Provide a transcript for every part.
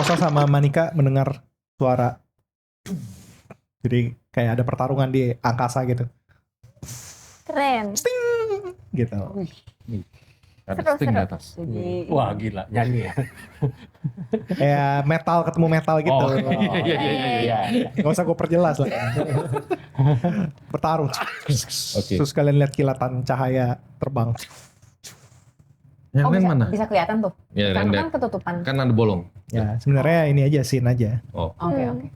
Matrosa sama Manika mendengar suara. Jadi kayak ada pertarungan di angkasa gitu. Keren. Sting gitu. Ada Seru, sting di seru. atas. Jadi, wah gila nyanyi ya. Kayak metal ketemu metal gitu. Oh, iya. Gak usah gue perjelas lah. Bertarung. Oke. Terus kalian lihat kilatan cahaya terbang. Yang lain bisa, mana? bisa kelihatan tuh. Ya, Karena rendah. kan ketutupan. Kan ada bolong. Ya sebenarnya ini aja scene aja Oh. Oke, oke.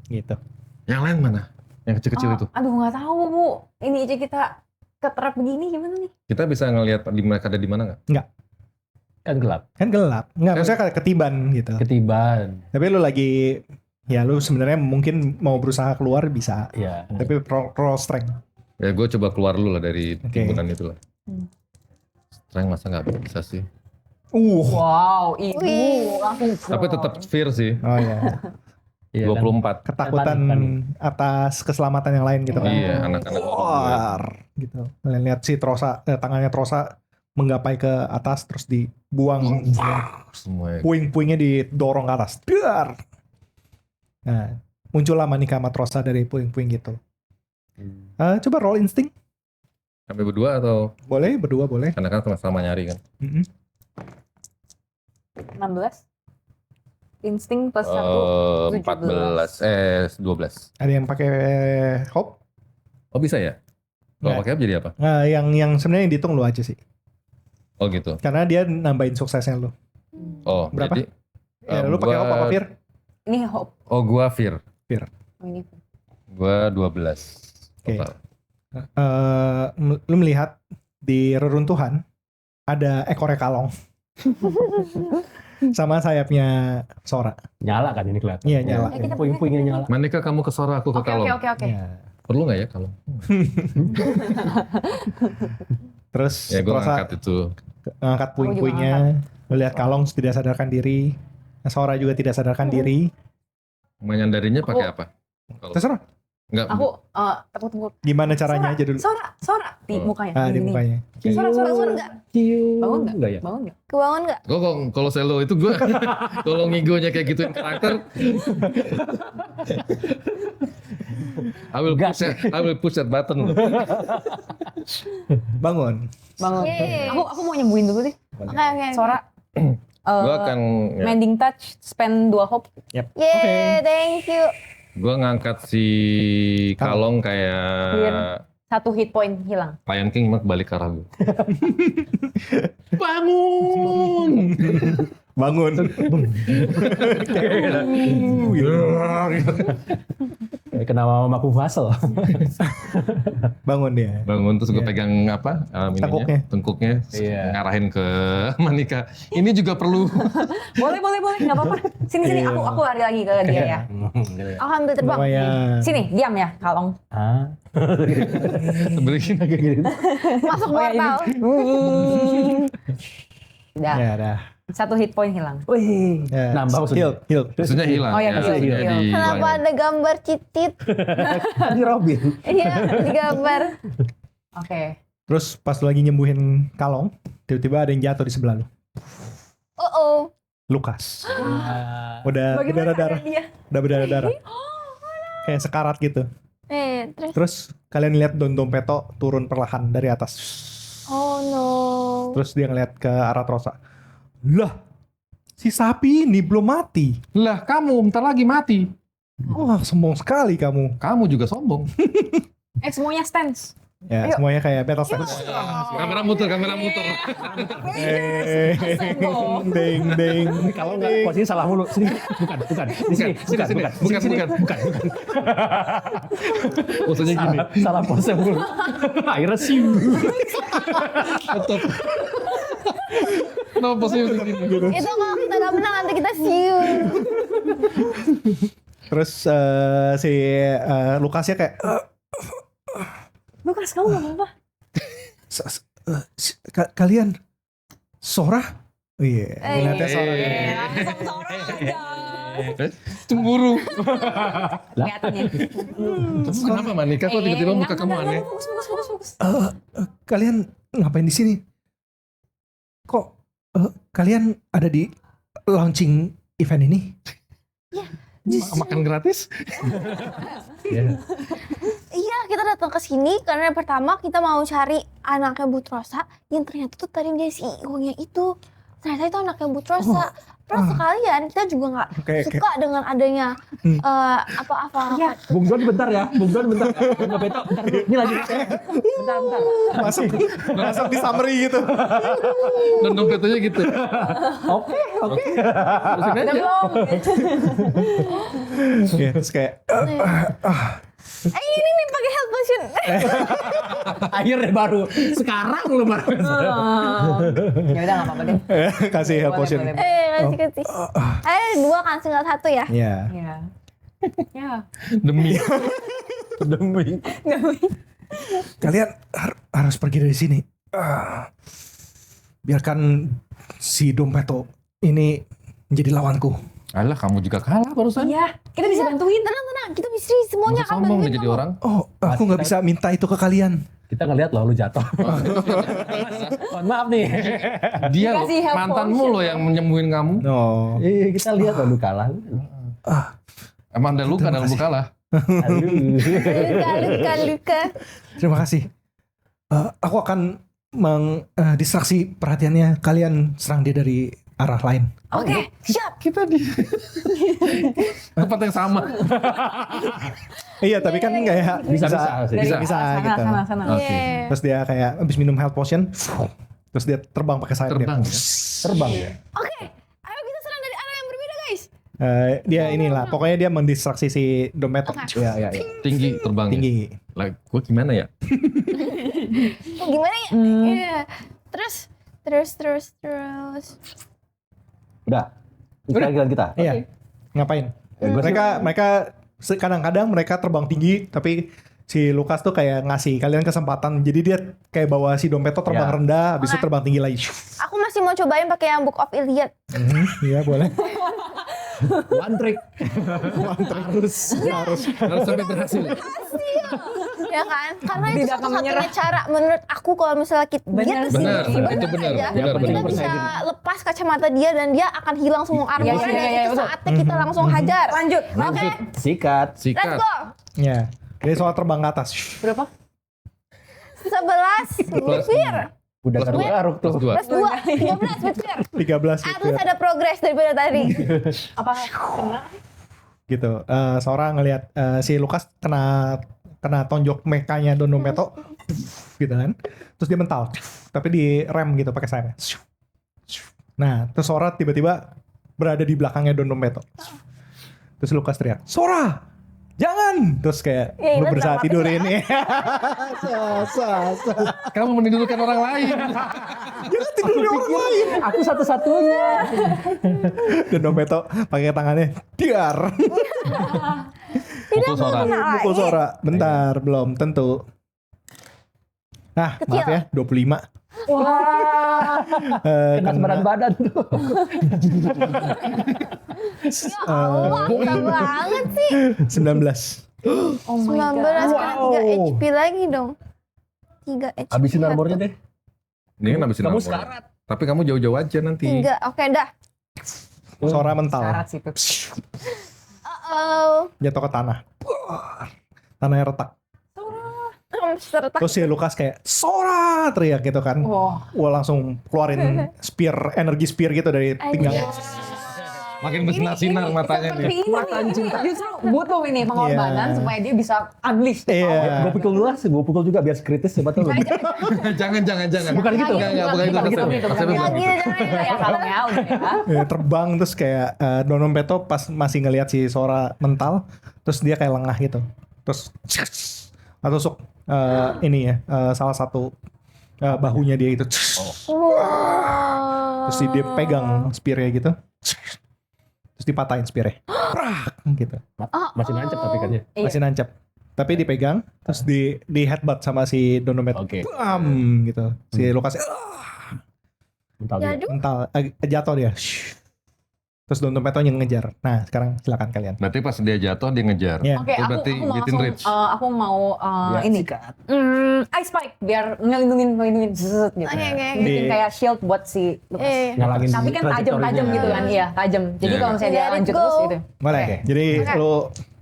gitu. Yang lain mana? Yang kecil-kecil itu. Aduh nggak tahu Bu. Ini aja kita keterap begini gimana nih? Kita bisa ngelihat di mereka ada di mana nggak? Kan gelap. Kan gelap. Enggak, maksudnya kayak ketiban gitu. Ketiban. Tapi lu lagi ya lu sebenarnya mungkin mau berusaha keluar bisa. Iya. Tapi roll strength. Ya gue coba keluar dulu lah dari Oke. timbunan itu lah. Hmm. Strength masa nggak bisa sih. Wow, ibu Wih. langsung. Tapi tetap fear sih. Oh iya. Iya kan? 24. Ketakutan Panik. atas keselamatan yang lain gitu kan. Iya, anak-anak Keluar gitu. Kalian lihat si Trosa, tangannya Trosa menggapai ke atas terus dibuang. semua. Puing-puingnya didorong ke atas. Dar. Nah, muncullah Manika sama Trosa dari puing-puing gitu. Coba roll insting. Kami berdua atau Boleh, berdua boleh. karena kan sama-sama nyari kan? Mm-mm. 16. Insting plus 1. 14, 12. Ada yang pakai hope? Oh bisa ya? Kalau Nggak. pakai apa jadi apa? Nah, yang sebenarnya yang dihitung lu aja sih. Oh gitu. Karena dia nambahin suksesnya lu. Oh Berapa? jadi. Ya, lu pakai hope apa Fir? Ini hope. Oh gua fear. Oh, ini. Gua 12. Oke. Total. Lu melihat di reruntuhan ada ekornya kalong. Sama sayapnya Sora. Nyala kan ini kelihatan. Iya, nyala. Kita Puing-puingnya nyala. Manika kamu ke Sora, aku ke Oke, Kalong. oke, oke. Ya. Perlu nggak ya Kalong? Terus Ya gue Trosa angkat itu. ngangkat puing-puingnya. Lu lihat kalong tidak sadarkan diri. Sora juga tidak sadarkan diri. Menyandarinya pakai apa? Kalau Terserah. nggak, Aku tunggu. Gimana caranya aja dulu. Sora di Oh. mukanya. Di Gini. mukanya. Sora, Bangun nggak? Bangun nggak? Enggak ya? Bangun nggak? Kebangun nggak? kalau selo itu gue kalau ngigonya kayak gituin karakter. I will push that button. Bangun. Bangun. Yeay. Aku mau nyembuhin dulu deh. Oke, oke. Sora. Gue akan, ya, Mending touch, spend 2 hope. Yeay, thank you. gue ngangkat si Kalong kayak 1 hit point hilang. Lion King balik ke arah gue. Bangun. Bangun. Kena mama Mufasa. Bangun dia. Bangun terus gue Iya. pegang apa? Tengkuknya. Tengkuknya. Iya. Ngarahin ke Manika. Ini juga perlu. Boleh, nggak apa-apa. Sini, Iya. aku lari lagi ke dia ya. Alhamdulillah terbang. Lumayan. Sini, diam ya, Kalong. Ah. Begini. Masuk Oh, ya, portal. Udah, Ya, dah. 1 hit point hilang. Wih. Ya. Nambah maksudnya. Heal. Maksudnya hilang. Oh, iya, maksudnya hilang. Kenapa ada gambar citit? Di Robin. Iya, di gambar. Oke. Terus pas lu lagi nyembuhin kalong, tiba-tiba ada yang jatuh di sebelah lu. Oh. Lukas. Udah Bagaimana berdarah-darah. keadaan dia? Udah berdarah-darah. Kayak sekarat gitu. Terus. Terus kalian lihat Don Dompeto turun perlahan dari atas. Oh no. Terus dia ngeliat ke arah Trosa. Lah, si sapi ini belum mati. Lah kamu bentar lagi mati. Wah, sombong sekali kamu. Kamu juga sombong. Semuanya stance. Ya, Ayo. semuanya kayak battle stance. Kamera muter. Ding, ding. Kalau nggak posisinya salah mulu. Sini. Bukan. Di sini. Bukan. Maksudnya gini. Salah pose mulu. Akhirnya sih. Tetap. Kenapa sih begini? Itu kalau kita gak menang nanti kita siun. Terus si Lukasnya kayak Lukas, kamu nggak apa-apa? Kalian Sora? Oh iya, ngeliatnya Sora. Langsung Sora aja. Cemburu. Kelihatannya. Kamu kenapa Manika? Kok tiba-tiba muka kamu aneh? Fokus. Kalian ngapain di sini? Kok kalian ada di launching event ini? Makan gratis? Iya, kita datang ke sini karena yang pertama kita mau cari anaknya Bu Trosa yang ternyata tuh tadi dia CEO-nya itu. Ternyata itu anaknya Bu Trosa. Terus sekalian kita juga nggak suka dengan adanya apa-apa. Iya. Bung Don bentar ya. Bung Don bentar. Bung Beto bentar dulu. Ini lagi. Bentar. Masuk di summary gitu. Dan dompetnya gitu. Oke. Terusin Udah aja. belum? Iya, terus kayak Ini nih pakai health potion. Akhirnya baru. Sekarang lu baru. Ya udah nggak apa-apa deh. kasih help potion. Boleh. Kasih. Ada 2 kan, tinggal 1 ya. Iya. Iya. Ya. Demi. Kalian harus pergi dari sini. Biarkan si Dompeto ini menjadi lawanku. Alah, kamu juga kalah barusan. Iya. Kita bisa bantuin. Tenang, kita bisa semuanya Masa akan sombong bantuin nih jadi kamu. orang. Oh, aku nggak bisa minta itu ke kalian. Kita ngeliat loh lu jatuh. Mohon maaf nih. Dia loh, Dikasih help mantanmu potion. loh yang menyembuhin kamu. No. Iya, kita lihat loh lu kalah. Emang ada luka dalam luka lah. Aduh. Luka. Terima kasih. Aku akan distraksi perhatiannya. Kalian serang dia dari arah lain. Oke, siap. Kita di tempat yang sama. Iya, tapi kan kayak Bisa. gitu. Sana. Oke. Yeah. Terus dia kayak habis minum health potion, terus dia terbang pakai sayap Terbang. dia. Terbang ya. Oke, ayo kita serang dari arah yang berbeda, guys. Dia inilah, pokoknya dia mendistraksi si Dompeto. Oke. Iya. Tinggi terbang. Tinggi. Lah, gua gimana ya? Gimana ya? Iya. Terus. Udah. Kita giliran kita. Iya. Ngapain? Ya, gua sih- Mereka kadang-kadang mereka terbang tinggi, tapi si Lukas tuh kayak ngasih kalian kesempatan. Jadi dia kayak bawa si Dompeto terbang Ya. rendah, habis itu Oke. terbang tinggi lagi. Aku masih mau cobain pakai yang Book of Iliad. Iya boleh. One trick. Harus. Harus sampai berhasil. Ya kan? Karena itu Tidak akan satu-satunya menyerah. cara menurut aku kalau misalnya kita Benar dia sih. kesini, Benar, benar itu benar, aja, benar, kita benar. bisa lepas kacamata dia dan dia akan hilang semua armor Iya, dan iya, itu betul. saatnya kita langsung hajar. Lanjut. Oke, Sikat. let's Sikat. go. Ya. Jadi soal terbang ke atas. Berapa? 11 Witfir. Udah Plus dua. garuk tuh. Plus 2. Plus 2 13 Witfir. 13 At gitu. least ada progres daripada tadi. Apa kena? Gitu. Sora ngelihat si Lukas kena tonjok mekanya Dompeto gitu kan. Terus dia mental. Tapi di rem gitu pakai sayapnya. Nah, terus Sora tiba-tiba berada di belakangnya Dompeto. Terus Lukas teriak, "Sora! Jangan!" Terus kayak Ya, lu ini berusaha dramatis tidur ya. ini. Kamu menidurkan orang lain. Jangan tidur di orang lain. Aku satu-satunya. Dan Dompeto pakai tangannya, "Diar." Pukul Sora. Pukul Sora. Bentar, belum tentu. Nah, Kecil. maaf ya, 25. Wah. Kena sebaran badan tuh. Ya Allah, susah banget sih. 19. Oh my 19 god. kena 3 HP lagi dong. 3 HP. Habisin armornya deh. Ini kan habisin Kamu armor. sekarat. Tapi kamu jauh-jauh aja nanti. 3. Oke, dah. Sora mental. Syarat sih, Pep. Jatuh ke tanah. Tanahnya retak. Serta. Terus si Lukas kayak, "Sora!" teriak gitu kan. Wah. Wah, langsung keluarin energi spear gitu dari pinggang. Makin bersinar-sinar matanya Seperti nih. ini nih. Justru butuh ini pengorbanan Iya. supaya dia bisa unleash. Iya. Gue pukul juga biar kritis siapa tahu. Jangan. Bukan gitu. Enggak, bukan itu. Bukan gitu, Konsepnya. bukan Konsepnya gitu. bukan Gila, gitu. jangan Ya kalau ya udah ya. Ya, terbang terus kayak Dompeto pas masih ngelihat si Sora mental, terus dia kayak lengah gitu. Terus tusuk ini ya salah satu bahunya dia itu. Wow. Terus dia pegang spear-nya gitu. Terus dipatahin spear-nya. Prak, gitu. Masih nancep tapi kan ya. Masih nancap. Tapi dipegang terus di headbutt sama si Dompeto. Oke. Bam gitu. Si Lukas Mental dia. Jadu. mental jatuh dia. Terus Don Tomato yang ngejar. Nah, sekarang silakan kalian. Berarti pas dia jatuh dia ngejar. Ya. Oke, Itu aku berarti mau within langsung, reach. aku mau ini Ice Spike biar ngelindungin zzz, gitu. Oke, oke, oke. Bikin Di- kayak shield buat si Lucas. Nyalangin Tapi kan tajam gitu kan, iya tajam. Jadi Iya. kalau misalnya dia Let it lanjut go. terus gitu. Boleh. Oke. Jadi Oke. lu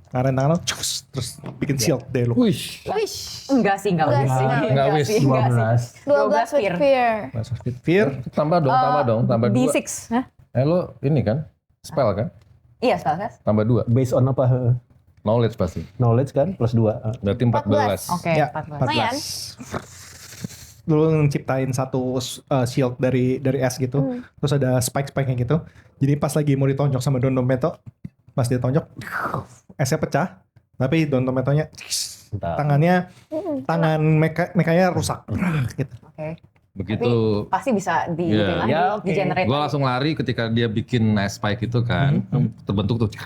ngarin tangan lu, cus, terus bikin shield deh lu. Wih. Wish. Enggak sih, enggak Enggak wish. sih. Enggak wish. sih, enggak sih. 12 with fear. fear. Langsung fear. Tambah dong, tambah 2. D6. Hah? Lo ini kan? Spell kan? Iya, spell kan? Tambah 2. Based on apa? Knowledge pasti. Knowledge kan plus 2. Berarti 14. Oke, Ya, 14. Lumayan. Lunciptain satu shield dari es gitu. Terus ada spike-spike-nya gitu. Jadi pas lagi mau ditonjok sama Don Tomato, pas dia tonjok, esnya pecah. Tapi Don Tomatonya tangan mekanya rusak. Gitu. Oke. Begitu Pasti bisa di Iya. lagi, Ya, oke. di generate. gue langsung lari ketika dia bikin ice spike itu kan, terbentuk tuh gitu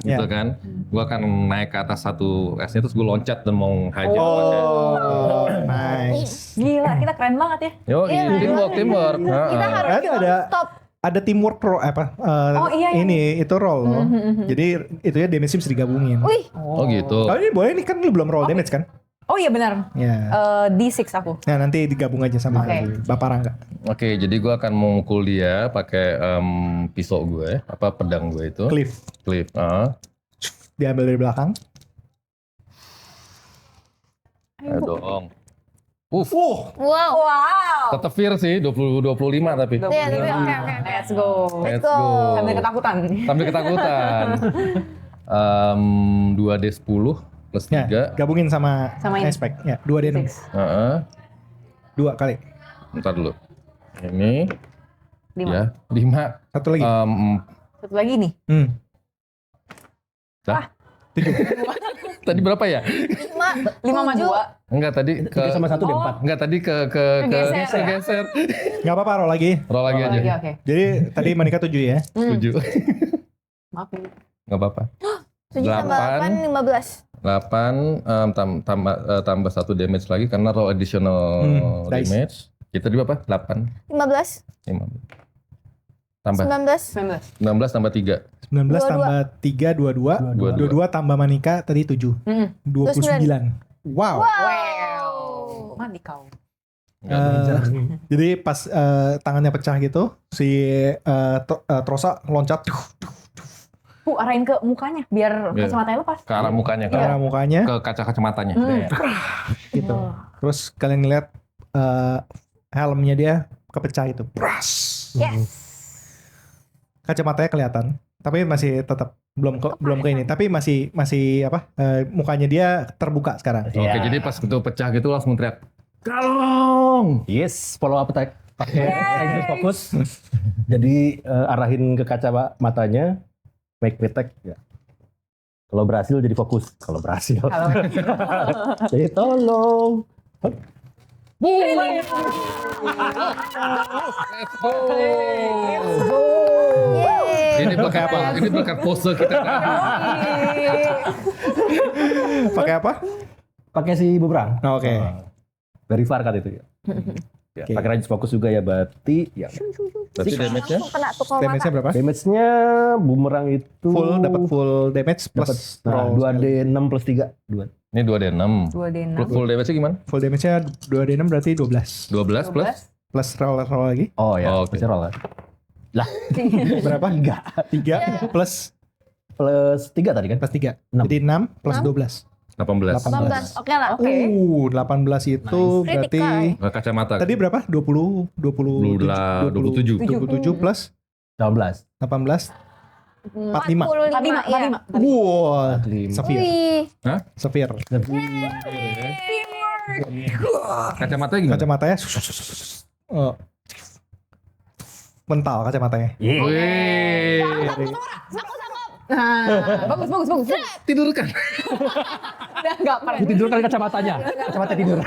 Ya. kan. Gue akan naik ke atas satu esnya terus gue loncat dan mau hajar. Oh, nice. Gila, kita keren banget ya. Yo, Iya, teamwork. Kita harus Ada stop. ada teamwork roll Oh, iya, iya. ini itu roll loh. Jadi itu ya damage bisa digabungin. Wih, Oh gitu. Kalau ini boleh nih kan lu belum roll damage kan? Oh iya benar. Ya. D6 aku. Nah nanti digabung aja sama Oke. Bapak Rangga. Oke, jadi gue akan memukul dia pakai pisau gue, pedang gue itu. Cliff Cliff. diambil dari belakang. Ayo dong. Wow. wow. Wow. Tetap fear sih, 25 tapi. Iya, tapi oke. Let's go. Let's go. go. Sambil ketakutan. Sambil ketakutan. 2D10 plus Ya, 3. gabungin sama Sama ini. aspek. Ya, 2D6. Heeh. 2 kali. Bentar dulu. Ini 5. ya 5. Satu lagi. Satu lagi nih. Tadi berapa ya? 5 5 sama 2. Enggak tadi ke 3 sama 1 D4. Enggak tadi ke Kegeser. Nggak apa-apa, roll lagi. Roll lagi aja. Oke. Jadi tadi Manika 7 ya. 7. Maaf. Enggak apa-apa. 7 tambah 8, 15. 8 tambah 1 damage lagi karena roll additional dice. damage. Kita di berapa? 8. 15, 5. Tambah 19. 19. 19 tambah 3. 19 22. tambah 3, 22. 22 tambah Manika tadi 7. 29. Wow. Wow. Mati kau. Jadi pas tangannya pecah gitu, si Trosa loncat Arahin ke mukanya biar Iya. kacamatanya lepas. Ke arah mukanya, ke arah mukanya ke kacamatanya. gitu. Terus kalian ngeliat helmnya dia kepecah itu. Pras. Yes. Kacamatanya kelihatan, tapi masih tetap belum ke ini, tapi masih mukanya dia terbuka sekarang. Oke, jadi pas itu pecah gitu langsung teriak, "Kalong!" Yes, follow up attack. Pakai Ranger fokus. Jadi arahin ke kaca matanya, make attack. Ya. Kalau berhasil jadi fokus. Kalau berhasil. Jadi tolong. Let's go. Yeay. Ini pakai apa? Ini pakai pose kita. Pakai apa? Pakai si bumerang. Oh, oke. Very far kan itu ya. Ya, Oke. pakai range fokus juga ya berarti ya. Berarti damage-nya Langsung kena tuh kalau Damage-nya mata. berapa? Damage-nya bumerang itu Dapat full damage dapat plus roll. 2D6 plus 3. 2. ini 2D6. 2D6. Full damage-nya gimana? Full damage-nya 2d6 berarti 12. 12 plus 12. Plus roll lagi. Oh ya, Oh, oke. bisa roll. Lah, Berapa? 3 plus plus 3 tadi kan? plus 3. Enam. Jadi 6 plus 12. 18. 19. Oke lah. Oke. 18 itu berarti Critical. Kacamata. tadi berapa? 27 27. plus 18. 18. 45. 45, ya. 45. Wow, 45. severe. Wih. Severe. Kacamatanya gimana? Kacamatanya mental kacamatanya. Wih. Nah, bagus. Tidur kan? Udah enggak pernah. Tidur kali kacamatanya. Kacamata tidur.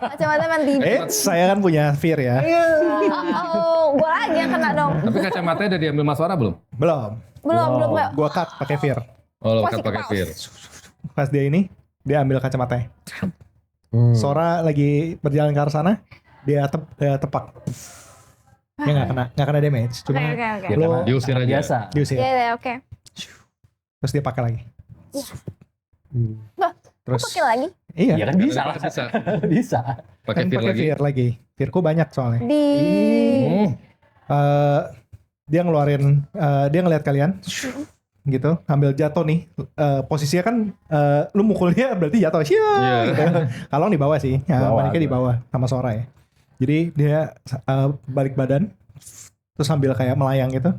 Kacamata mandi. Saya kan punya fear ya. Oh, gua lagi yang kena dong. Tapi kacamatanya udah diambil Mas Wara belum? Belum. Belum. Gua cut pakai fear. Oh, lo Masih kan pakai ke fear. Pas dia ini, dia ambil kacamatanya. Sora lagi berjalan ke arah sana, dia tepak. Dia nggak kena damage. Oke, Cuma oke, oke. Ya, Lo karena- diusir karena aja. biasa. diusir. Iya, oke. Terus dia pakai lagi. Bah, Terus Pakai lagi iya. Iya kan bisa lah. Bisa. Bisa. Pakai Kan fear pakai lagi. fear lagi. Fearku banyak soalnya. di Dia ngeluarin, dia ngeliat kalian, gitu, ambil jatuh nih. Posisinya kan, lu mukul dia berarti jatuh, Iya. gitu. Kalau di bawah sih, Bawah, Maniknya di bawah sama Sora ya. Jadi dia balik badan, terus sambil kayak melayang gitu,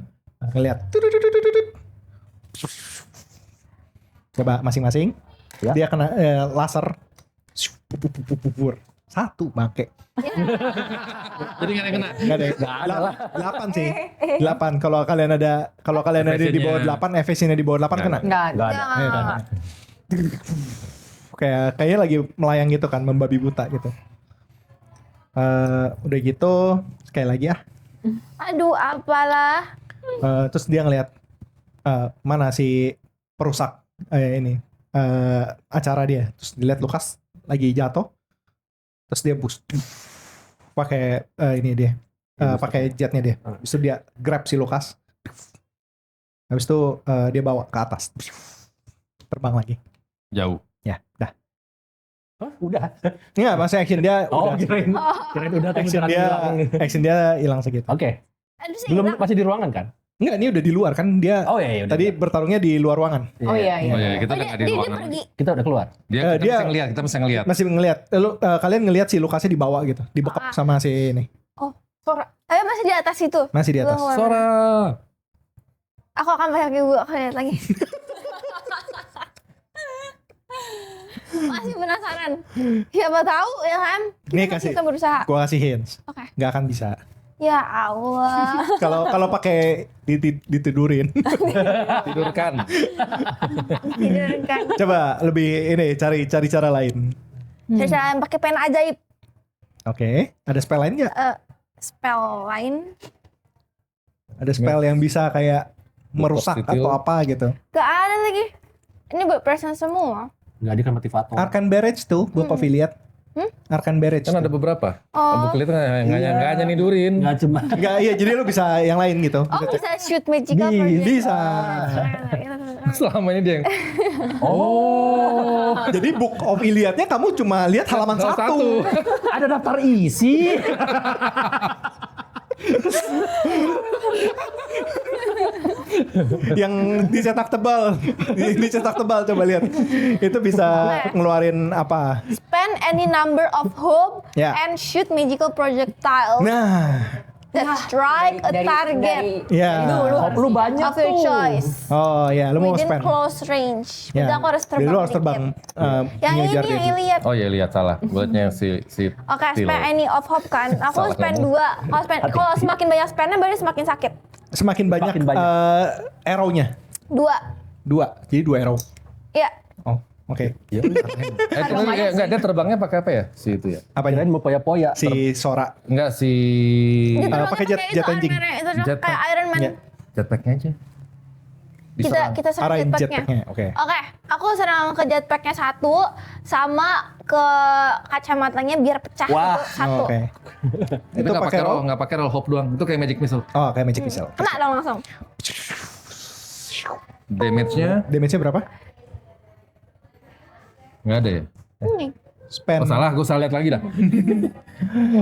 ngeliat. Coba masing-masing, Ya. dia kena laser, satu make. Jadi nggak ada yang kena. Nggak ada, 8 sih. 8. Kalau kalian ada di bawah 8, efisiennya di bawah 8 kena. Enggak. Nggak ada. Iya, kan? Kayaknya lagi melayang gitu kan, membabi buta gitu. Udah gitu, sekali lagi ya. aduh apalah. Terus dia ngeliat mana si perusak acara dia. Terus dilihat Lukas lagi jatuh. Terus dia boost pakai ini dia, pakai jetnya dia. Habis itu dia grab si Lukas. Habis itu dia bawa ke atas. Terbang lagi. Jauh. Ya, dah. Hah? Udah. Iya, masa action dia Oh, udah. kirain udah tapi Action beneran dia, hilang. action dia hilang segitu. Oke. Aduh saya Belum hilang. masih di ruangan kan? Enggak, ini udah di luar kan dia. Oh iya, udah. Tadi bertarungnya di luar ruangan. Oh iya, iya. Oh iya, kita Oh, udah dia, nggak di dia ruangan. pergi. Kita udah keluar. Kita dia- bisa ngeliat, kita bisa ngeliat. Masih ngelihat. Kalian ngelihat si Lukasnya dibawa gitu, dibekap sama si ini. Sora. Tapi masih di atas itu. Masih di atas. Belum keluar. Sora. Aku akan pakai gua aku lihat lagi. Masih penasaran. Siapa tahu ya kan? Nih, Kita kasih. kita berusaha. Gua kasih hints. Oke. Nggak akan bisa. Ya Allah. Kalau pakai ditidurin. Tidurkan. Tidurkan. Coba lebih ini cari cara lain. Cara pakai pen ajaib. Oke, ada spell lain nggak? Spell lain. Ada spell yang bisa kayak merusak Positif. atau apa gitu. Gak ada lagi. Ini buat person semua. Enggak, dia kan motivator. Arcan Barrage tuh, gua affiliate. Arcan Barrage. Kan ada tuh. beberapa. Oh. Buku itu nggak hanya nidurin. Enggak cuma. Nggak, iya, jadi lu bisa yang lain gitu. Oh bisa shoot magical project. Bisa. Selama ini dia yang Oh, Jadi Book of Iliad-nya kamu cuma lihat halaman satu. ada daftar isi. Yang dicetak tebal. Dicetak tebal, coba lihat. Itu bisa ngeluarin apa? Spend any number of hope Ya. and shoot magical projectile Nah, that strike a target ya. Hope lu banyak of your tuh. choice Oh ya, lu mau within spend. close range. Ya. Berarti aku harus Jadi terbang. lu harus terbang. dikit. Yang ini ngejar yang dia. Iliad. Oh iya, lihat salah. Buatnya yang si Oke, Tilo. spend any of hope kan. Aku Salah spend ngomong. 2. Kalau semakin banyak spendnya berarti semakin sakit. Semakin banyak, Semakin banyak. arrow-nya. 2. 2. Jadi 2 arrow. Iya. Oh, oke. Itu enggak dia terbangnya pakai apa ya? Si itu ya. Apa Kirain ini? mau poya-poya. Si Sora. Enggak si Dia terbangnya pakai jet itu engine. Iron Man, itu Jetpack. kayak Iron Man. Ya. jetpacknya aja. Kita serang Arahin jetpacknya. jetpacknya. Oke. Oke, aku serang ke jetpacknya 1 sama ke kacamatanya biar pecah Wah, itu 1. Oke. Itu nggak pakai roll, nggak pakai roll hope doang. Itu kayak magic missile. Oh, kayak magic missile. Kena dong langsung. Damage-nya Damage-nya berapa? nggak ada ya? Ini. Spend. Oh, salah, gue salah lihat lagi dah.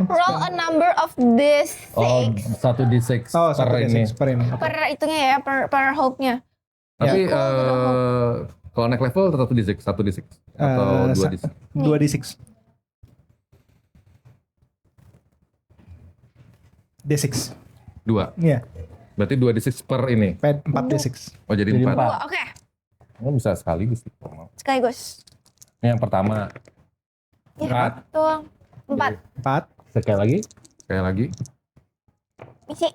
Roll a number of this Oh, 6 1d6 Oh, per ini. per ini. Oke. per itunya ya, per hope-nya. Tapi Ya. kalau naik level tetap d6, 1d6 atau 2d6. 2d6. D6. 2. Iya, Berarti 2d6 per ini. 4d6. Oh, jadi Jadi 4. empat. Wah, oke. Oh, bisa sekaligus sih. Sekaligus. Ini yang pertama. Ya, tuh. 4. 4. Sekali lagi. Sekali lagi. Misi.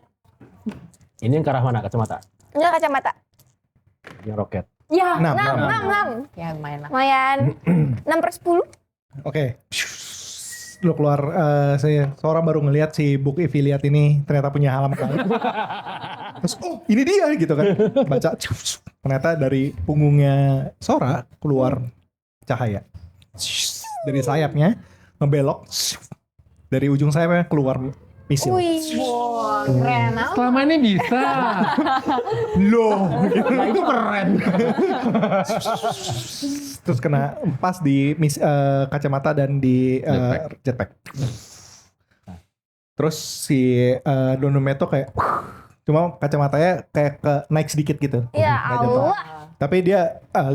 Ini yang ke arah mana kacamata? Enggak kacamata. Yang roket. Ya. 6. 6. Ya lumayan lah. Lumayan. 6/10. Oke. Lu keluar, Sora baru ngelihat si Book of Iliad ini ternyata punya halaman lain. Terus, oh ini dia gitu kan. Baca. Ternyata dari punggungnya Sora keluar cahaya. Dari sayapnya ngebelok. Dari ujung sayapnya keluar misil. Wih. Wah, keren. Selama ini bisa. Loh. Nah, itu keren. Terus kena pas di kacamata dan di jetpack. Terus si Don Numeto kayak cuma kacamatanya kayak naik sedikit gitu. Ya Nggak jatuh. Allah. Tapi dia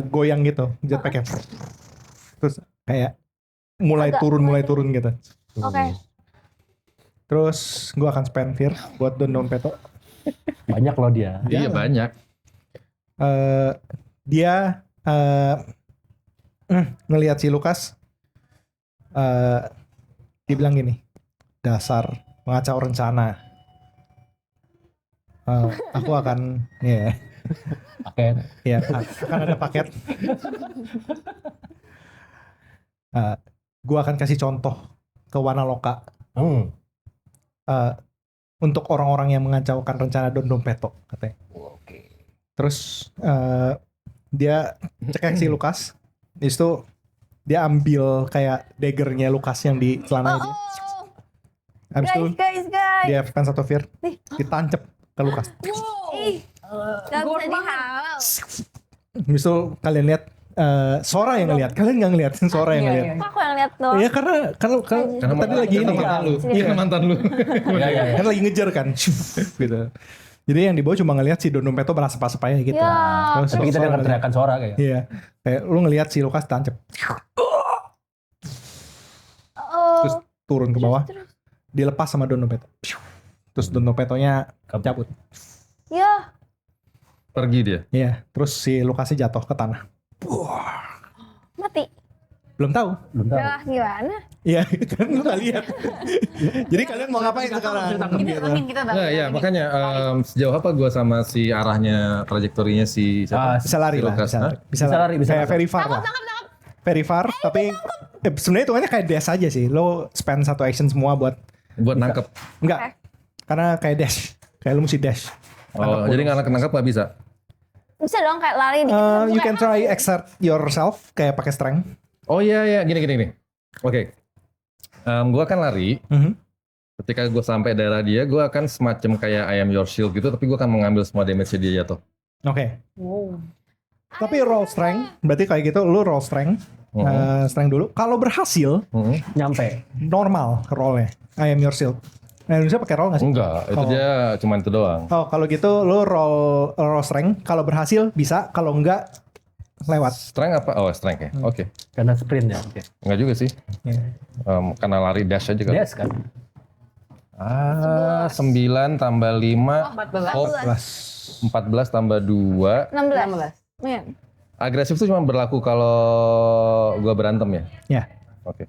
goyang gitu jetpacknya. Terus kayak mulai Agak turun gitu. Oke. Terus gue akan spend fear buat Don Numeto. Banyak loh dia. Iya banyak. Dia ngelihat si Lukas. Dia bilang gini, dasar pengacau rencana. Aku akan, Pakai. ya akan ada paket. Gue akan kasih contoh ke Wanaloka untuk orang-orang yang mengacaukan rencana Don Numeto, katanya. Oke. Terus dia cekek si Lukas. Habis itu dia ambil kayak daggernya Lukas yang di celananya dia. Habis itu Guys. dia kan satu fear, ditancep ke Lukas. Ih. Gak bisa dihalal. Habis itu kalian lihat Sora yang ngeliat, kalian nggak ngeliat, Sora yang ngeliat. Kok aku yang lihat doang? Iya karena tadi lagi ini mantan lu. Iya mantan lu. kan lagi ngejar kan, gitu. Jadi yang di bawah cuma ngeliat si Don Numeto berasap-asap aja gitu. Ya. Terus Tapi kita Sora dengar ngeliat. teriakan suara kayak. Iya, kayak lu ngeliat si Lukas tancep, Oh. terus turun ke bawah, Terus. dilepas sama Don Numeto. Terus Don Numetonya cabut. Ya. Pergi dia. Iya, terus si Lukasnya jatuh ke tanah. Mati. Belum tahu. Belum tahu. Ya gimana? Iya, kan lu nggak lihat. Jadi kalian mau ngapain sekarang? Gitu. Kita Nah ya makanya sejauh apa gue sama si arahnya trajektorinya si siapa? Bisa lari Si lah, Lukas, bisa, hah? bisa Bisa lari, bisa kayak lari. very far lah. Very far, tapi sebenarnya hitungannya kayak dash aja sih. Lo spend satu action semua buat Buat nangkep. enggak. Karena kayak dash, kayak lu mesti dash. Oh jadi nggak nangkep nggak bisa. Bisa dong kayak lari dikit. You can try exert yourself kayak pakai strength. Oh iya gini. Oke. Gue akan lari. Mhm. Ketika gue sampai daerah dia, gue akan semacam kayak I am your shield gitu, tapi gue akan mengambil semua damage dia jatuh. Oke. Wow. Tapi roll strength, berarti kayak gitu lu roll strength. Strength dulu. Kalau berhasil, Nyampe. normal rollnya. I am your shield. Nah, Indonesia pakai roll nggak sih? Enggak, itu Oh. dia cuma itu doang. Oh, kalau gitu lu roll strength. Kalau berhasil bisa, kalau enggak lewat. Strength apa? Oh strength ya. Oke. Karena sprint ya. Oke. Enggak juga sih. Ya. Karena lari dash aja kan. Des kan. 9 tambah 5. 14. Oh, 14 tambah 2. 16. 16. Iya. Agresif itu cuma berlaku kalau gua berantem ya? Ya. Oke.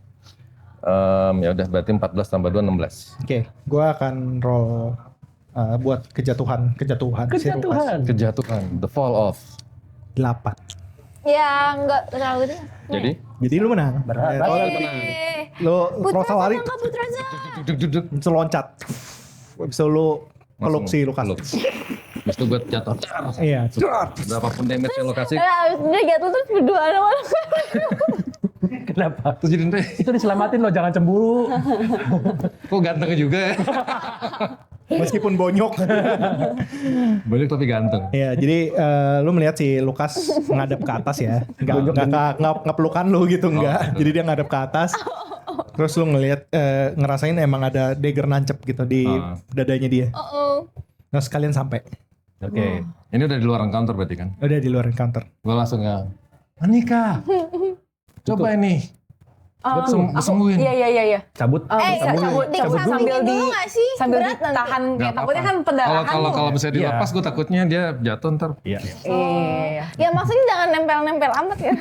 Ya udah berarti 14 tambah 2 16. Oke, gua akan roll buat kejatuhan si Lukas. Kejatuhan, the fall of. 8. Ya enggak terlalu gede. Jadi Jadi lu menang. Berat. Lu Rosa lari, Putrasa. duduk. bisa loncat. Bisa lu peluk si Lukas. Habis itu gue jatuh. Iya. Berapapun damage yang lo kasih, Abis udah jatuh terus berdua sama lu. Kenapa? terus jadi nanti, Itu diselamatin loh, jangan cemburu. kok ganteng juga ya? Meskipun bonyok. Banyak tapi ganteng. Iya, jadi lu melihat si Lukas ngadep ke atas ya. Nggak pelukan lu gitu, enggak. Jadi dia ngadep ke atas. Terus lu ngerasain emang ada dagger nancep gitu di dadanya dia. Oh. Nah sekalian sampai. Oke. Ini udah di luar encounter berarti kan? Udah di luar encounter. Gue langsung Anika, coba ini. Sembuhin. Iya. Cabut. Cabut Sambil di dulu gak sih? sambil Berat nanti. ditahan kayak Nggak takutnya apa-apa. kan pendarahan. Kalau misalnya dilepas, gue takutnya dia jatuh ntar. Iya. Iya. Ya maksudnya jangan nempel-nempel amat ya.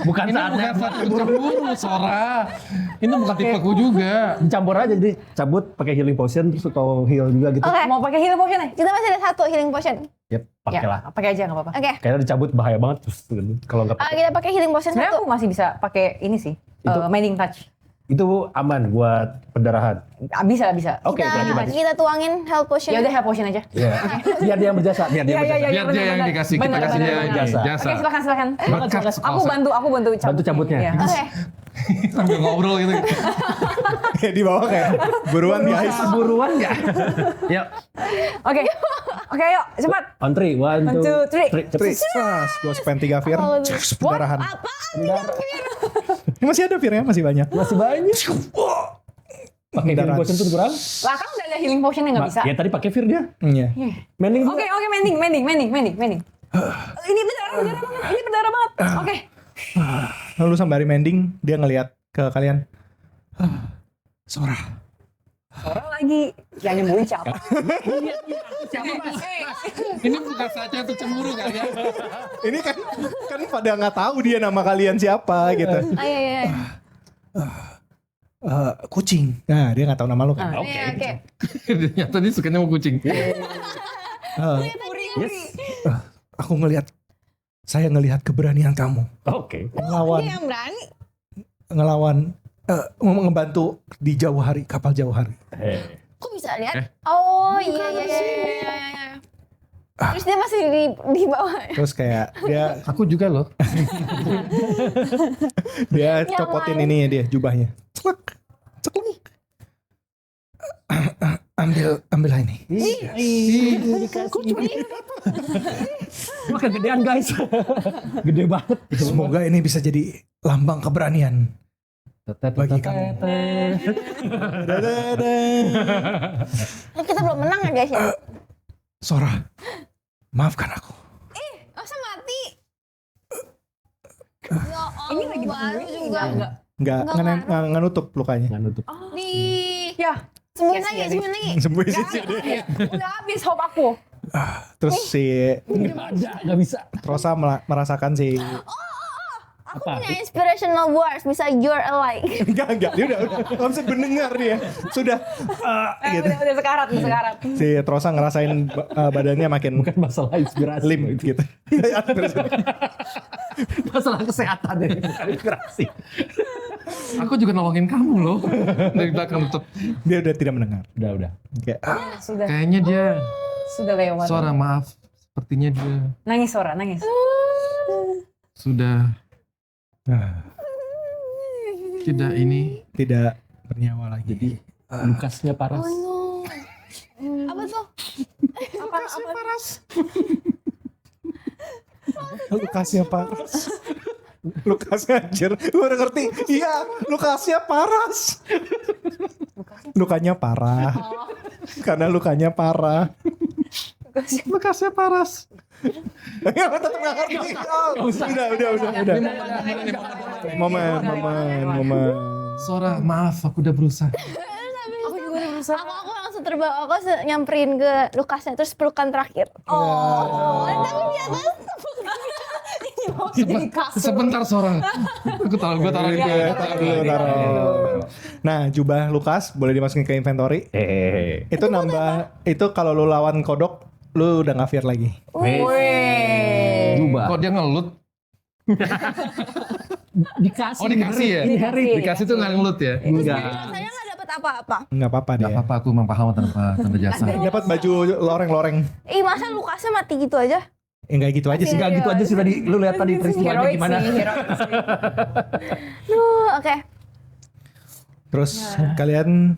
Bukan Ini saatnya. bukan saat cemburu, Sora. Ini bukan tipeku juga. Dicampur aja, jadi cabut pakai healing potion terus atau heal juga gitu. Oke. Mau pakai healing potion ya? Kita masih ada satu healing potion. Yep, pakai lah. Pakai aja nggak apa-apa. Oke. Kayaknya dicabut bahaya banget terus kalau nggak pakai. Kita pakai healing potion Sebenarnya satu. aku masih bisa pakai ini sih. Itu- Mending touch. Itu aman buat pendarahan. Bisa. Oke, berarti. Kita tuangin health potion. Ya udah health potion aja. Iya. Biar dia yang berjasa, biar dia yang berjasa. Iya, Biar dia yang benar. dikasih, kita Benar, kasih dia benar, yang benar. jasa. Oke, silakan. Berkat Aku bantu Bantu cabutnya. Iya. sambil ngobrol gitu. Di bawah kayak buruan guys. Buruan ya. Yuk. Oke, yuk cepat. On 3, 1, 1, 2, 3. 2, 3. Tris, gue spend 3 Fir. Oh, Pendarahan. Masih ada Fir ya, masih banyak. Masih banyak. Pakai healing Darah. potion tuh kurang? Lah kan udah ada healing potion yang nggak bisa. Ya tadi pakai fear dia. Iya. Mending Oke, mending. Ini berdarah banget. Oke. Lalu sembari mending, dia ngelihat ke kalian. Sora. Orang lagi yang nyembuhin siapa? Ini bukan saja untuk cemburu kan ya? Ini kan pada nggak tahu dia nama kalian siapa gitu. Iya. Kucing. Nah, dia nggak tahu nama lu kan. Oke. Ternyata dia sukanya mau kucing. Aku saya ngelihat keberanian kamu Oke. ngelawan Dia yang berani. ngebantu di jauh hari, kapal jauh hari. Kok bisa lihat? Oh iya. Terus dia masih di bawah. Terus kayak dia Aku juga loh. copotin ini dia jubahnya. Ceklek. Ambil ini. Wah kegedean guys. Gede banget. Semoga ini bisa jadi lambang keberanian bagi kamu. Kita belum menang ya guys ya. Sora, maafkan aku. Masa mati? Ya Ini Allah, lagi baru juga. Enggak. Nggak nutup lukanya. Nggak nutup. Di Ya, sembuhin Yes, lagi, iya, sembuhin lagi. Sembuh sih. udah habis hope aku. Terus si Nggak bisa. Rosa merasakan si Aku Apa? punya inspirational words, bisa you're alive. enggak dia udah nggak bisa mendengar dia sudah gitu. Udah sekarat. Si Rosa ngerasain badannya makin Bukan masalah inspirasi. limp gitu. Masalah kesehatan ya, bukan inspirasi. Aku juga nolongin kamu loh. Dari belakang tutup. Dia udah tidak mendengar. Udah. Kayak Sudah Kayaknya dia, lewat. Sora maaf. Sepertinya dia Nangis Sora, nangis. sudah tidak ini. tidak bernyawa lagi. Jadi Lukasnya paras. Oh no. Apa tuh? Lukasnya paras. Lukasnya paras. Lukasnya anjir. Gue udah ngerti. Iya, Lukasnya paras. Lukanya parah. Karena lukanya parah. Lukasnya paras. Ya, tetap nggak ngerti. Oh, udah. Momen. Sora, maaf aku udah berusaha. Aku juga udah berusaha. Aku langsung terbawa, nyamperin ke Lukasnya, terus pelukan terakhir. Oh, tapi di atas. Jadi kasur. Sebentar Sora. Gue taruhin ke Taruh. Nah, jubah Lukas boleh dimasukin ke inventory. Itu nambah, itu kalau lu lawan kodok, lu udah nggak fear lagi. Jubah. Kok dia ngelut? Dikasih. Oh dikasih ya? Dikasih tuh nggak ngelut ya? Enggak. Rasanya nggak dapet apa-apa. Nggak apa-apa deh. Gak apa-apa, aku memang paham tanda jasa. Dapat baju loreng-loreng. Masa Lukasnya mati gitu aja? Enggak gitu aja sih. Enggak gitu aja sih tadi. Lu lihat tadi peristiwanya Heroik gimana? sih, heroik sih. Oke. Terus kalian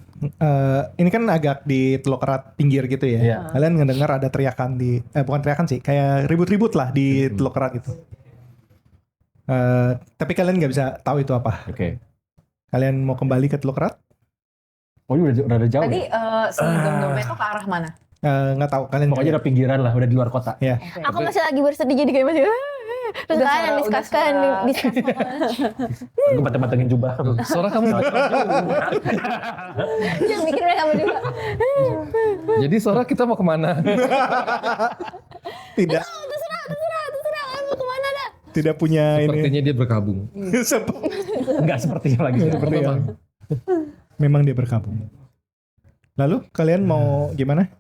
ini kan agak di Teluk Erat pinggir gitu ya. Iya. Kalian ngedengar ada teriakan di bukan teriakan sih, kayak ribut-ribut lah di Teluk Erat itu. Tapi kalian nggak bisa tahu itu apa. Oke. Kalian mau kembali ke Teluk Erat? Oh ini udah jauh Tadi ya? si Dom itu ke arah mana? Nggak tahu kalian. Pokoknya udah pinggiran lah, udah di luar kota. ya. Aku masih lagi bersedih jadi kayak masih. Terus Udah kalian suara- diskus-kan, udah diskus. Aku mateng-matengin jubah. Sora kamu. Yang bikin mereka berdua. Jadi Sora kita mau kemana? Tidak Terserah. Kalian mau kemana dah? tidak punya ini. Sepertinya dia berkabung. Enggak sepertinya lagi. Seperti yang memang dia berkabung. Lalu kalian mau gimana?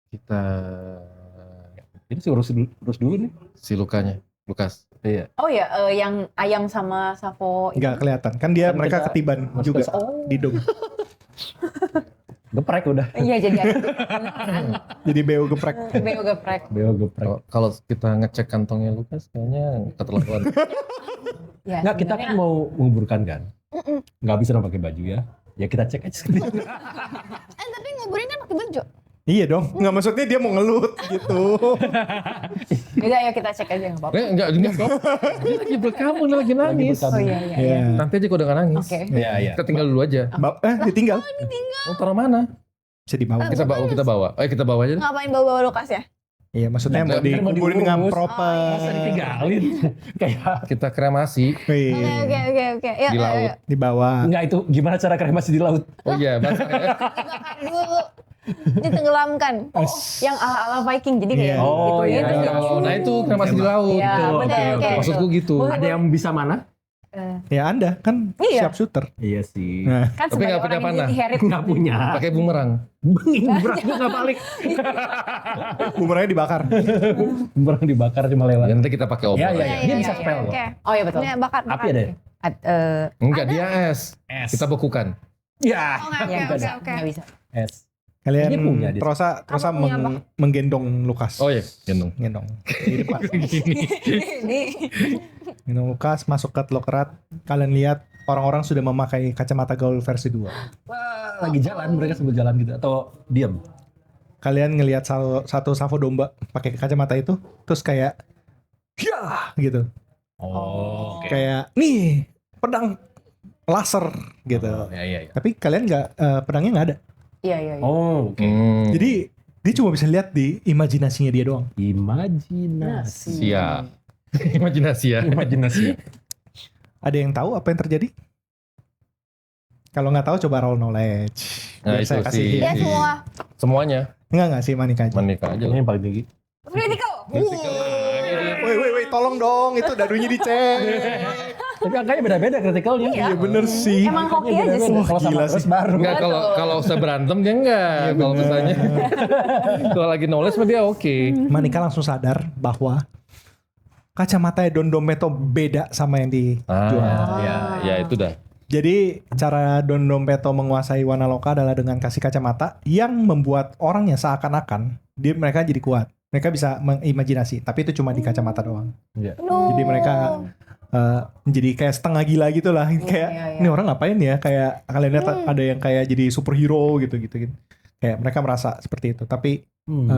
Kita Ini sih urus dulu nih. si Lukas. Iya. Oh ya, yang ayam sama Savo itu. Nggak kelihatan. Kan dia Kan mereka kita ketiban masuk juga ke- di dom. Geprek udah. Iya, jadi ada Jadi beo geprek. beo geprek. Beo geprek. Kalau kita ngecek kantongnya Lukas kayaknya keterlaluan. Ya, Enggak, kita kan sebenarnya- mau menguburkan kan. Nggak bisa dong pakai baju ya. Ya kita cek aja sekali. Tapi nguburin kan pakai baju. Iya dong, nggak maksudnya dia mau ngelut gitu. Udah ayo kita cek aja nggak apa-apa. Enggak kok. Dia lagi berkamu, dia lagi nangis. Oh iya. Iya. Nanti aja kok udah nggak nangis. Oke. Iya. Kita tinggal dulu aja. Ditinggal. Mau taruh mana? Bisa dibawa. Kita bawa. Ayo kita bawa aja. Ngapain bawa-bawa Lukas ya? Iya, maksudnya mau Ntar mau dikuburin dengan dibungkus. proper. Masa ditinggalin? Kayak Kita kremasi Iya, Oke. Yuk, di laut. yuk. dibawa. enggak itu gimana cara kremasi di laut? Oh iya, basah. Dibakar dulu. Ditenggelamkan. Yang ala-ala Viking jadi kayak Iya. gitu Oh, ya. iya. terus Nah itu kremasi di laut. Iya, Gitu. benar, oke. Maksudku gitu. Ada yang bisa mana? Ya Anda kan Iya. sharpshooter. Iya sih. Nah, kan Tapi nggak sebagai punya orang panah. yang inherit Enggak punya. Pakai bumerang. Berat gua enggak balik. bumerangnya dibakar. Bumerang dibakar cuma lewat. Nanti kita pakai obor. Iya, aja. iya. Dia bisa spell kok. Oke. Oh iya betul. Ini bakar. Api ada ya? Enggak, dia es. Es. Kita bekukan. Ya. Nggak Oke. bisa. Es. Kalian Dia punya, dia. Trosa Kamu punya apa? menggendong Lukas. Oh iya, gendong. Gendong. Di depan. Ini Gendong Lukas masuk ke Telokrat. Kalian lihat orang-orang sudah memakai kacamata gaul versi 2. Wah, lagi jalan mereka sambil jalan gitu atau diam. Kalian ngelihat satu savo domba pakai kacamata itu, terus kayak ya gitu. Oh, oke. Kayak nih pedang laser gitu. Iya. Tapi kalian pedangnya nggak ada. iya. Oh, oke. Jadi dia cuma bisa lihat di imajinasinya dia doang. Imajinasi. Siap. Imajinasi ya. Imajinasi. Ada yang tahu apa yang terjadi? Kalau nggak tahu coba roll knowledge. Nah, Biar itu saya kasih. sih. Ya semua. Semuanya. Enggak sih Manika aja. Menikah aja. Ini yang paling tinggi. Critical. Woi, tolong dong, itu dadunya dicek. Tapi angkanya beda-beda kritikalnya. Iya bener sih. Emang hoki aja sih. Kalau sama Gila terus sih. baru. Enggak, kalau usah berantem dia enggak. Kalau misalnya kalau lagi knowledge mah dia oke. Manika langsung sadar bahwa kacamata Don Dompeto beda sama yang dijual. Ya itu dah. Jadi cara Don Dompeto menguasai Wanaloka adalah dengan kasih kacamata yang membuat orangnya seakan-akan mereka jadi kuat. Mereka bisa mengimajinasi, tapi itu cuma di kacamata doang. Jadi mereka jadi kayak setengah gila gitu lah. Kayak iya. ini orang ngapain ya? Kayak kalian lihat ada yang kayak jadi superhero gitu. Kayak mereka merasa seperti itu. Tapi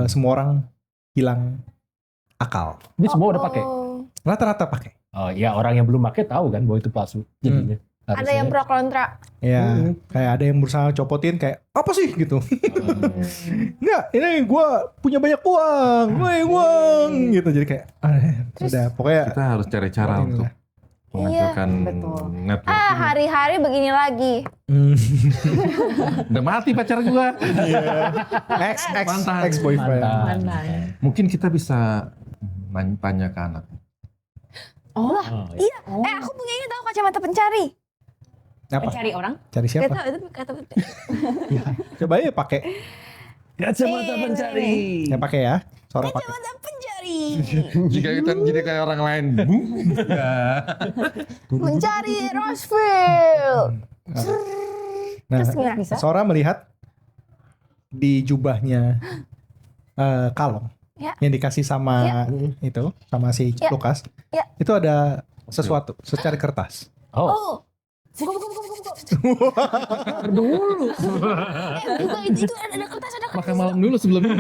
semua orang hilang akal. Ini semua udah pakai. Rata-rata pakai. Oh iya, orang yang belum pakai tahu kan bahwa itu palsu jadinya. Ada yang pro kontra. Ya, kayak ada yang berusaha copotin kayak apa sih gitu. Enggak, ini gue punya banyak uang, gitu. Jadi kayak, udah pokoknya Kita harus cari cara ini untuk lah. menghancurkan betul. network. Hari-hari begini lagi. Udah mati pacar gua. ex boyfriend. Mantan. Mungkin kita bisa tanya ke anak. Oh, Iya. Aku punya ini tahu kacamata pencari. Apa? mencari orang. Cari Gak siapa? tahu itu kata Coba ya pakai. kacamata pencari. Ya pakai ya. Seorang pakai. kacamata pencari. Jika kita jadi kayak orang lain. Mencari Roseville. Nah, Terus gimana? Bisa. Sora melihat di jubahnya kalong Ya. yang dikasih sama itu sama si Ya. Lukas. Ya. Itu ada sesuatu secari kertas. Oh, Buka. dulu. Buka itu ada kertas. Makan malam dulu sebelum ini.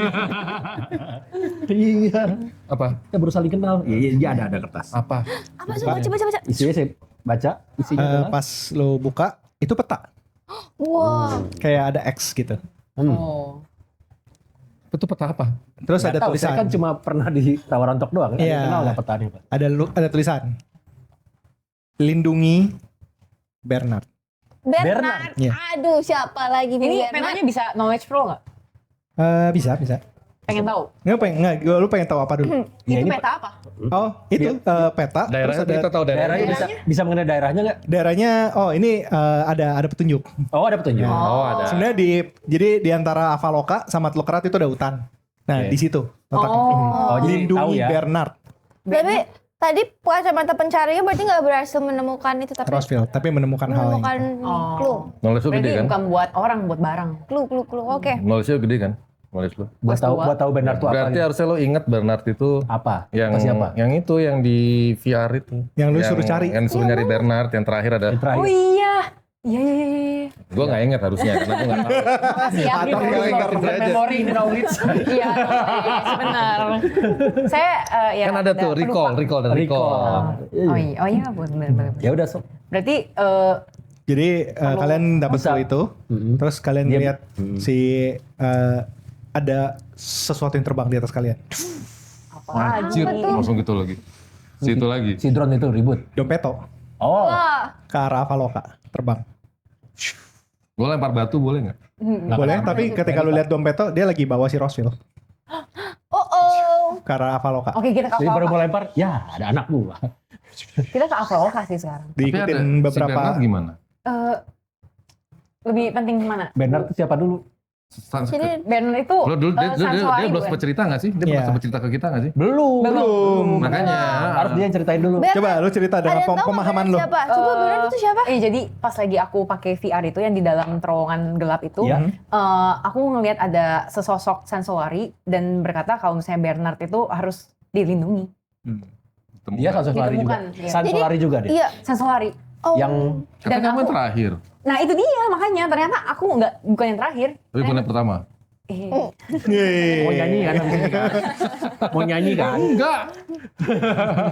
Iya. Apa? Kita baru saling kenal. Iya, ada kertas. Apa? Apa sih? Baca. Isinya saya baca, isinya adalah Pas lo buka itu peta. Wow. Kayak ada X gitu. Oh. Itu peta apa? Terus Nggak ada tahu, tulisan. saya kan cuma pernah di tawaran tok doang. Kan? Iya. Kenal nggak petanya, Pak? Ada tulisan. Lindungi Bernard. Bernard. Iya. Aduh, siapa lagi Ini Bernard? penanya bisa knowledge pro nggak? Bisa. Pengen tahu? Lu pengen tahu apa dulu? Ya, Itu ini peta apa? Oh, itu peta. Daerahnya Terus ada kita tahu daerahnya. daerahnya bisa mengenai daerahnya nggak? daerahnya. Oh, ini ada petunjuk. Oh, ada petunjuk. Oh, ada. Sebenarnya jadi di antara Avaloka sama Telokrat itu ada hutan. Nah, Oke. di situ letaknya. Oh, jadi tahu Lindungi ya. Bernard Tapi tadi kacamata pencarinya berarti nggak berhasil menemukan itu tapi Roseville, tapi menemukan hal yang menemukan Oh. clue. Knowledge lu gede Berarti kan? bukan buat orang, buat barang. Clue. Oke. Knowledge lu gede kan? Knowledge lu. Buat tahu Bernard tuh apa? Berarti harusnya lo ingat Bernard itu Apa? yang Apa siapa? yang itu yang di VR itu. Yang lu suruh cari. Yang suruh nyari Bernard yang terakhir ada. Yang terakhir. Oh iya. Iya. Gue nggak ingat harusnya, karena gue nggak tahu. Makasih ya. Atau nggak ingat Gitu aja. Memori in knowledge. Iya, benar. Saya ya Kan ada tuh pelupa. recall dan recall. Oh iya, benar. Ya udah sok. Berarti Jadi kalian dapat Bisa. clue itu, terus kalian Dia- lihat si ada sesuatu yang terbang di atas kalian. apa Anjir, langsung gitu lagi. Situ lagi. Si drone itu ribut. Dompeto Oh. Wah. ke arah Avaloka terbang. Gue lempar batu boleh nggak? Boleh, tapi ketika lu lihat Dompeto, dia lagi bawa si Rosville Oh. ke arah Avaloka. Oke, kita ke Jadi baru Avaloka. mau lempar, ya ada anak gua. Kita ke Avaloka sih sekarang. Tapi ada Diikutin si beberapa. Bernard gimana? Lebih penting mana? Bernard itu siapa dulu? Jadi Bernard itu Lo dulu dia Sansoari belum gue. sempat cerita nggak sih? Dia Iya. pernah sempat cerita ke kita nggak sih? Belum. Makanya Harus dia yang ceritain dulu. Coba lu cerita ada dengan yang tahu pemahaman Bernard lu. siapa? Coba Bernard itu siapa? Jadi pas lagi aku pakai VR itu yang di dalam terowongan gelap itu, Iya. aku ngelihat ada sesosok Sansoari dan berkata kalau misalnya Bernard itu harus dilindungi. Dia Sansolari juga. Ditemukan, iya. Sansolari juga dia. Iya. Sansoari. Oh. Yang Kata Dan kamu yang aku- terakhir, Nah itu dia makanya ternyata aku bukan yang terakhir. tapi bukan yang pertama. Yeay. mau nyanyi kan? habis ini kan? Mau nyanyi kan? Enggak.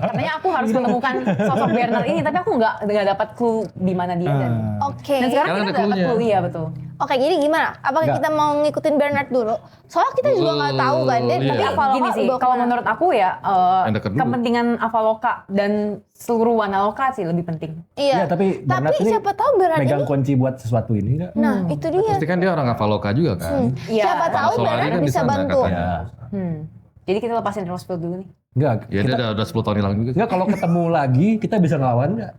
Katanya aku harus menemukan sosok Bernard ini, tapi aku nggak dapat clue di mana dia dan. Oke. Dan sekarang Sekarang kita ada udah dapat clue-nya. clue, iya betul. Oke, jadi gimana? Apakah Nggak. kita mau ngikutin Bernard dulu? Soalnya kita juga nggak tahu kan, dia Iya. tapi Tapi Avaloka gini sih, udah kalau kemana? menurut aku ya Yang dekat dulu. kepentingan Avaloka dan seluruh Wanaloka sih lebih penting. Iya. Iya, tapi Bernard ini siapa tahu Bernard megang ini. kunci buat sesuatu ini enggak? Nah, itu dia. Pasti kan dia orang Avaloka juga kan. Iya. Siapa tahu Solari Bernard kan di bisa sana bantu. katanya. Ya. Jadi kita lepasin Roseville dulu nih. Enggak. Ya dia udah 10 tahun hilang juga. Enggak, kalau ketemu lagi kita bisa ngelawan enggak?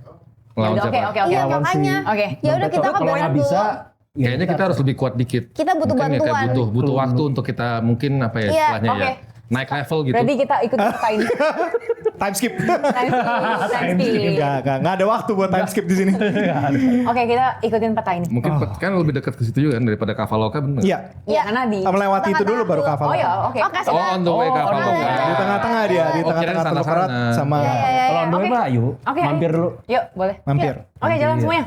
Ngelawan Oke, siapa? oke. Iya, Lawan makanya. Oke. Ya udah kita ke Kalau Bernard nggak dulu. bisa, ya Kayaknya kita harus lebih kuat dikit. Kita butuh Mungkin ya kayak bantuan. butuh waktu untuk kita mungkin apa ya Iya, istilahnya ya. oke. Naik level gitu. Berarti kita ikut peta ini. Time skip. Time skip. Enggak ada waktu buat time skip di sini. Oke, kita ikutin peta ini. Mungkin kan lebih dekat ke situ juga kan daripada ke Avaloka bener. Iya. Iya, karena di. Melewati itu dulu baru ke Oh Avaloka. ya, oke. Oke, Oh, on the way ke Avaloka. Di tengah-tengah dia, di Oh, tengah-tengah kirain Teluk sana-sana. Berat sama Iya, iya, iya. kalau on the way Oke. mah yuk, Oke, mampir dulu. Yuk, boleh. mampir. Oke, jalan Iya. semuanya.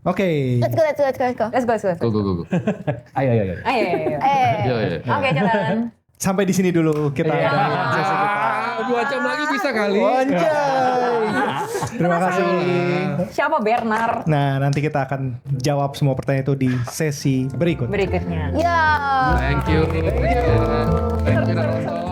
Oke. Let's go, let's go, let's go, let's go. Let's go, let's go. Go. Ayo. Ayo. Iya. Oke, jalan. Sampai di sini dulu kita. Iya. sesi kita. 2 jam lagi bisa kali. Anjay. Terima kasih. Siapa Bernard? Nah, nanti kita akan jawab semua pertanyaan itu di sesi berikut. Berikutnya. Ya. Thank you. Thank you.